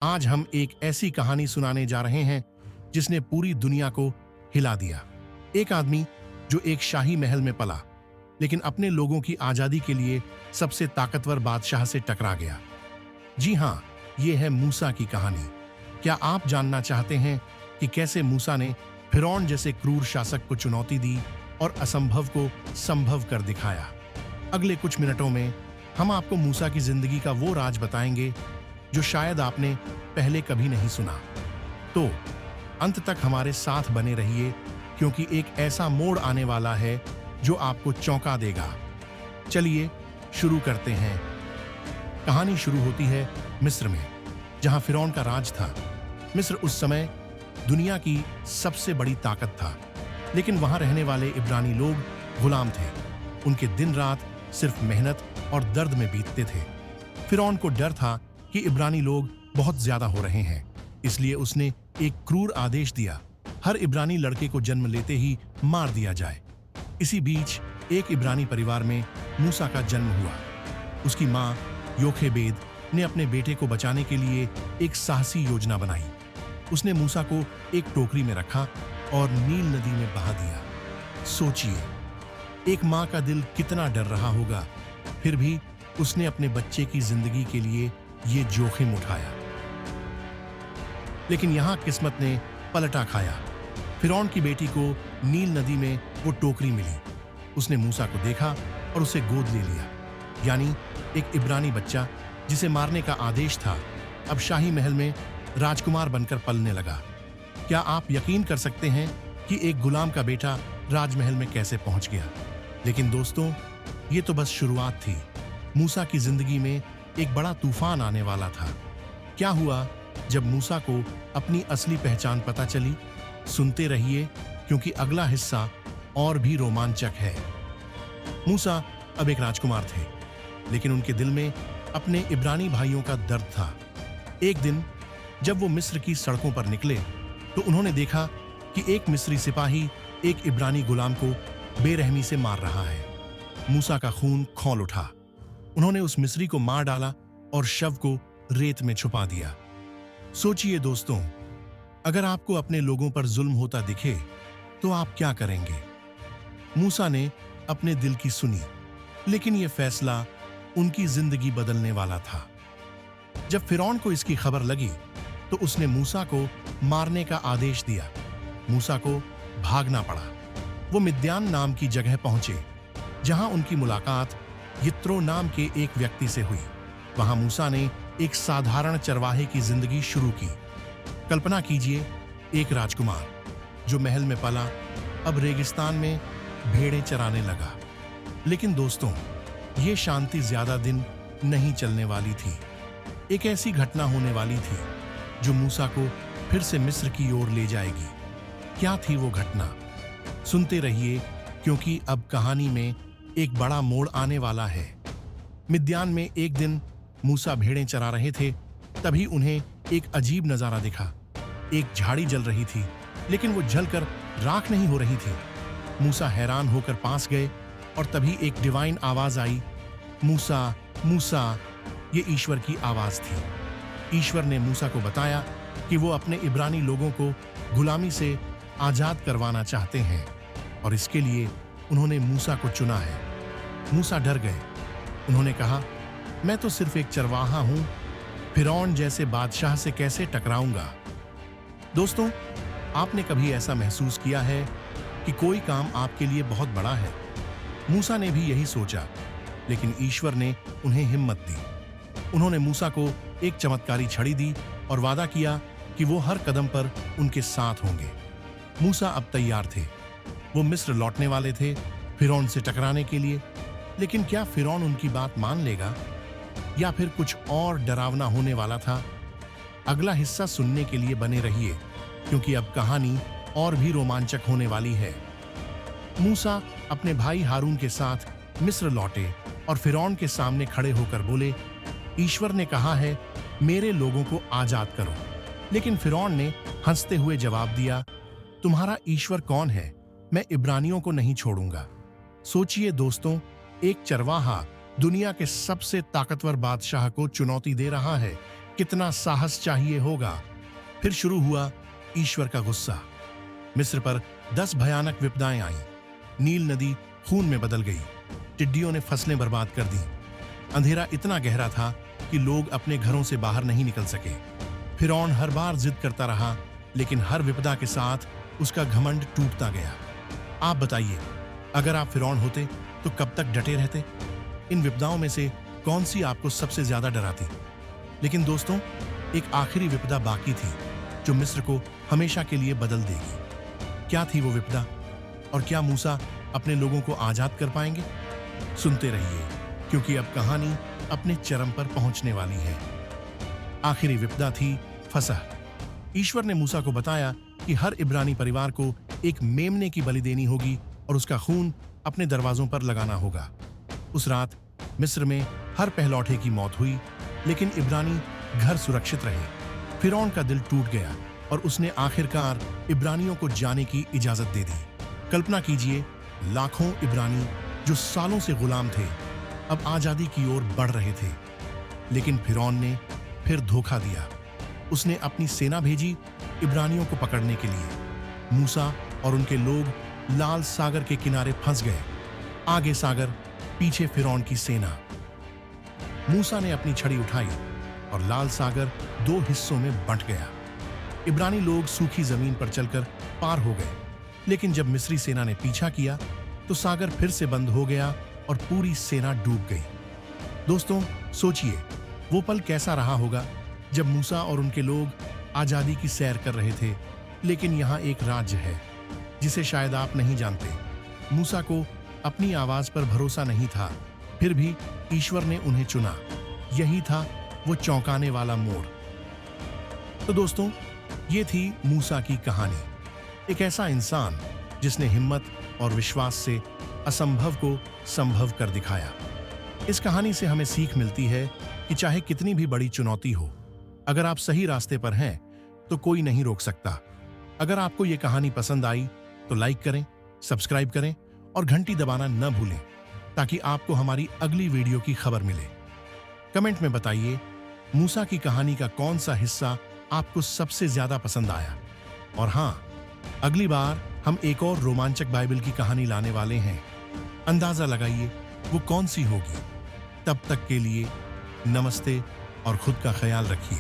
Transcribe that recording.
आज हम एक ऐसी कहानी सुनाने जा रहे हैं जिसने पूरी दुनिया को हिला दिया। एक आदमी जो एक शाही महल में पला, लेकिन अपने लोगों की आजादी के लिए सबसे ताकतवर बादशाह से टकरा गया। जी हाँ, ये है मूसा की कहानी। क्या आप जानना चाहते हैं कि कैसे मूसा ने फिरौन जैसे क्रूर शासक को चुनौती दी और असंभव को संभव कर दिखाया? अगले कुछ मिनटों में हम आपको मूसा की जिंदगी का वो राज बताएंगे जो शायद आपने पहले कभी नहीं सुना। तो अंत तक हमारे साथ बने रहिए, क्योंकि एक ऐसा मोड़ आने वाला है जो आपको चौंका देगा। चलिए शुरू करते हैं। कहानी शुरू होती है मिस्र में, जहां फिरौन का राज था। मिस्र उस समय दुनिया की सबसे बड़ी ताकत था, लेकिन वहां रहने वाले इब्रानी लोग गुलाम थे। उनके दिन रात सिर्फ मेहनत और दर्द में बीतते थे। फिरौन को डर था कि इब्रानी लोग बहुत ज्यादा हो रहे हैं, इसलिए उसने एक क्रूर आदेश दिया, हर इब्रानी लड़के को जन्म लेते ही मार दिया जाए। इसी बीच एक इब्रानी परिवार में मूसा का जन्म हुआ। उसकी मां योखेबेद ने अपने बेटे को बचाने के लिए एक साहसी योजना बनाई। उसने मूसा को एक टोकरी में रखा और नील नदी में बहा दिया। सोचिए, एक मां का दिल कितना डर रहा होगा, फिर भी उसने अपने बच्चे की जिंदगी के लिए ये जोखिम उठाया। लेकिन यहां किस्मत ने पलटा खाया। फिरौन की बेटी को नील नदी में वो टोकरी मिली। उसने मूसा को देखा और उसे गोद ले लिया। यानी एक इब्रानी बच्चा जिसे मारने का आदेश था, अब शाही महल में राजकुमार बनकर पलने लगा। क्या आप यकीन कर सकते हैं कि एक गुलाम का बेटा राजमहल में कैसे पहुंच गया? लेकिन दोस्तों, ये तो बस शुरुआत थी। मूसा की जिंदगी में एक बड़ा तूफान आने वाला था। क्या हुआ जब मूसा को अपनी असली पहचान पता चली? सुनते रहिए, क्योंकि अगला हिस्सा और भी रोमांचक है। मूसा अब एक राजकुमार थे, लेकिन उनके दिल में अपने इब्रानी भाइयों का दर्द था। एक दिन जब वो मिस्र की सड़कों पर निकले, तो उन्होंने देखा कि एक मिस्री सिपाही एक इब्रानी गुलाम को बेरहमी से मार रहा है। मूसा का खून खौल उठा। उन्होंने उस मिस्री को मार डाला और शव को रेत में छुपा दिया। सोचिए दोस्तों, अगर आपको अपने लोगों पर जुल्म होता दिखे तो आप क्या करेंगे? मूसा ने अपने दिल की सुनी, लेकिन यह फैसला उनकी जिंदगी बदलने वाला था। जब फिरौन को इसकी खबर लगी, तो उसने मूसा को मारने का आदेश दिया। मूसा को भागना पड़ा। वो मिद्यान नाम की जगह पहुंचे, जहां उनकी मुलाकात यित्रो नाम के एक व्यक्ति से हुई। वहां मूसा ने एक साधारण चरवाहे की जिंदगी शुरू की। कल्पना कीजिए, एक राजकुमार जो महल में पला, अब रेगिस्तान में भेड़ें चराने लगा। लेकिन दोस्तों, ये शांति ज्यादा दिन नहीं चलने वाली थी। एक ऐसी घटना होने वाली थी जो मूसा को फिर से मिस्र की ओर ले जाएगी। क्या थी वो घटना? सुनते रहिए, क्योंकि अब कहानी में एक बड़ा मोड़ आने वाला है। मिद्यान में एक दिन मूसा भेड़ें चरा रहे थे, तभी उन्हें एक अजीब नजारा दिखा। एक झाड़ी जल रही थी, लेकिन वो जलकर राख नहीं हो रही थी। मूसा हैरान होकर पास गए और तभी एक डिवाइन आवाज आई, मूसा मूसा। ये ईश्वर की आवाज थी। ईश्वर ने मूसा को बताया कि वो अपने इब्रानी लोगों को गुलामी से आजाद करवाना चाहते हैं, और इसके लिए उन्होंने मूसा को चुना है। मूसा डर गए। उन्होंने कहा, मैं तो सिर्फ एक चरवाहा हूं, फिरौन जैसे बादशाह से कैसे टकराऊंगा? दोस्तों, आपने कभी ऐसा महसूस किया है कि कोई काम आपके लिए बहुत बड़ा है? मूसा ने भी यही सोचा, लेकिन ईश्वर ने उन्हें हिम्मत दी। उन्होंने मूसा को एक चमत्कारी छड़ी दी और वादा किया कि वो हर कदम पर उनके साथ होंगे। मूसा अब तैयार थे। वो मिस्र लौटने वाले थे फिरौन से टकराने के लिए। लेकिन क्या फिरौन उनकी बात मान लेगा, या फिर कुछ और डरावना होने वाला था? अगला हिस्सा सुनने के लिए बने रहिए, क्योंकि अब कहानी और भी रोमांचक होने वाली है। मूसा अपने भाई हारून के साथ मिस्र लौटे और फिरौन के सामने खड़े होकर बोले, ईश्वर ने कहा है, मेरे लोगों को आजाद करो। लेकिन फिरौन ने हंसते हुए जवाब दिया, तुम्हारा ईश्वर कौन है? मैं इब्रानियों को नहीं छोड़ूंगा। सोचिए दोस्तों, एक चरवाहा दुनिया के सबसे ताकतवर बादशाह को चुनौती दे रहा है। कितना साहस चाहिए होगा। फिर शुरू हुआ ईश्वर का गुस्सा। मिस्र पर 10 भयानक विपदाएं आईं। नील नदी खून में बदल गई। टिड्डियों ने फसलें बर्बाद कर दी। अंधेरा इतना गहरा था कि लोग अपने घरों से बाहर नहीं निकल सके। फिरौन हर बार जिद करता रहा, लेकिन हर विपदा के साथ उसका घमंड टूटता गया। आप बताइए, अगर आप फिरौन होते तो कब तक डटे रहते? इन विपदाओं में से कौन सी आपको सबसे ज्यादा डराती? लेकिन दोस्तों, एक आखिरी विपदा बाकी थी जो मिस्र को हमेशा के लिए बदल देगी। क्या थी वो विपदा, और क्या मूसा अपने लोगों को आजाद कर पाएंगे? सुनते रहिए, क्योंकि अब कहानी अपने चरम पर पहुंचने वाली है। आखिरी विपदा थी फसह। ईश्वर ने मूसा को बताया कि हर इब्रानी परिवार को एक मेमने की बलि देनी होगी और उसका खून अपने दरवाजों पर लगाना होगा। उस रात मिस्र में हर पहलौठे की मौत हुई, लेकिन इब्रानी घर सुरक्षित रहे। फिरौन का दिल टूट गया और उसने आखिरकार इब्रानियों को जाने की इजाजत दे दी। कल्पना कीजिए, लाखों इब्रानी जो सालों से गुलाम थे अब आजादी की ओर बढ़ रहे थे। लेकिन फिरौन ने फिर धोखा दिया। उसने अपनी सेना भेजी इब्रानियों को पकड़ने के लिए। मूसा और उनके लोग लाल सागर के किनारे फंस गए। आगे सागर, पीछे फिरौन की सेना। मूसा ने अपनी छड़ी उठाई और लाल सागर 2 हिस्सों में बंट गया। इब्रानी लोग सूखी जमीन पर चलकर पार हो गए। लेकिन जब मिस्री सेना ने पीछा किया तो सागर फिर से बंद हो गया और पूरी सेना डूब गई। दोस्तों, सोचिए, वो पल कैसा रहा होगा जब मूसा और उनके लोग आजादी की सैर कर रहे थे। लेकिन यहाँ एक राज्य है जिसे शायद आप नहीं जानते। मूसा को अपनी आवाज पर भरोसा नहीं था, फिर भी ईश्वर ने उन्हें चुना। यही था वो चौंकाने वाला मोड़। तो दोस्तों, ये थी मूसा की कहानी। एक ऐसा इंसान जिसने हिम्मत और विश्वास से असंभव को संभव कर दिखाया। इस कहानी से हमें सीख मिलती है कि चाहे कितनी भी बड़ी चुनौती हो, अगर आप सही रास्ते पर हैं तो कोई नहीं रोक सकता। अगर आपको ये कहानी पसंद आई तो लाइक करें, सब्सक्राइब करें और घंटी दबाना न भूलें, ताकि आपको हमारी अगली वीडियो की खबर मिले। कमेंट में बताइए, मूसा की कहानी का कौन सा हिस्सा आपको सबसे ज्यादा पसंद आया। और हाँ, अगली बार हम एक और रोमांचक बाइबल की कहानी लाने वाले हैं। अंदाजा लगाइए वो कौन सी होगी। तब तक के लिए नमस्ते और खुद का ख्याल रखिए।